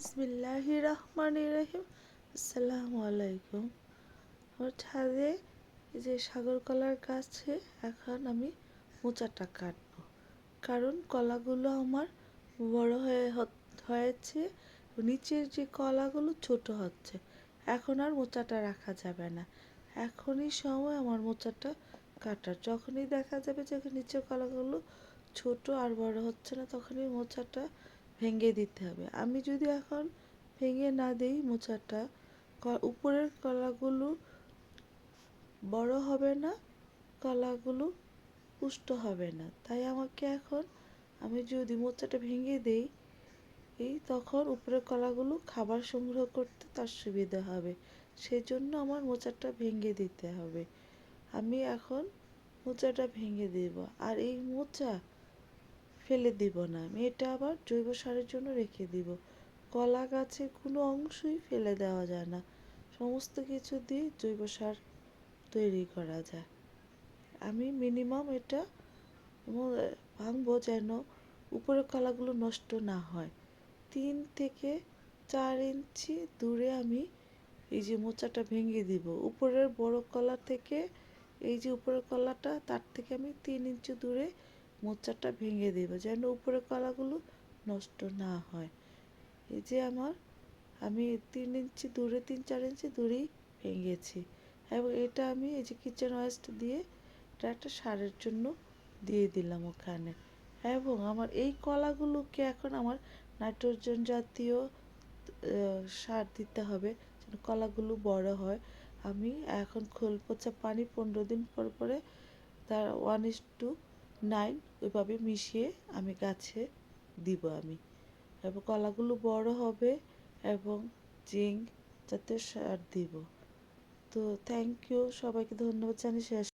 বিসমিল্লাহির রহমানির রহিম। আসসালামু আলাইকুম। আমার ছাদে এই যে সাগর কলার গাছে এখন আমি মোচাটা কাটবো, কারণ কলাগুলো আমার বড় হয়েছে। নিচের যে কলাগুলো ছোট হচ্ছে, এখন আর মোচাটা রাখা যাবে না। এখনই সময় আমার মোচাটা কাটার। যখনই দেখা যাবে যে নিচের কলাগুলো ছোট আর বড় হচ্ছে না, তখনই মোচাটা ভেঙে দিতে হবে। আমি যদি এখন ভেঙে না দিই মোচাটা, উপরের কলাগুলো বড় হবে না, কলাগুলো পুষ্ট হবে না। তাই আমাকে এখন, আমি যদি মোচাটা ভেঙে দেই তখন উপরের কলাগুলো খাবার সংগ্রহ করতে তার সুবিধা হবে। সেই জন্য আমার মোচাটা ভেঙে দিতে হবে। আমি এখন মোচাটা ভেঙে দেব। আর এই মোচা ফেলে দিব না, আমি এটা আবার জৈব সারের জন্য রেখে দিব। কলা গাছের কোনো অংশই ফেলে দেওয়া যায় না, সমস্ত কিছু দিয়ে জৈব সার তৈরি করা যায়। আমি মিনিমাম এটা ভাঙবো যেন উপরের কলাগুলো নষ্ট না হয়। 3 থেকে 4 ইঞ্চি দূরে আমি এই যে মোচাটা ভেঙে দিব। উপরের বড় কলা থেকে, এই যে উপরের কলাটা, তার থেকে আমি 3 ইঞ্চি দূরে মোচাটা ভেঙে দেব যেন উপরের কলাগুলো নষ্ট না হয়। এই যে আমি 3 ইঞ্চি দূরে, 3-4 ইঞ্চি দূরেই ভেঙেছি। এবং এটা আমি এই যে কিচেন ওয়েস্ট দিয়ে এটা একটা সারের জন্য দিয়ে দিলাম ওখানে। এবং আমার এই কলাগুলোকে এখন আমার নাইট্রোজেন জাতীয় সার দিতে হবে যেন কলাগুলো বড় হয়। আমি এখন খোল পচা পানি 15 দিন পর পরে তার 1:9 ওইভাবে মিশিয়ে আমি গাছে দিব আমি। এবং কলাগুলো বড় হবে এবং জিঙ্ক জাতীয় সার দিব। তো থ্যাংক ইউ, সবাইকে ধন্যবাদ জানিয়ে শেষ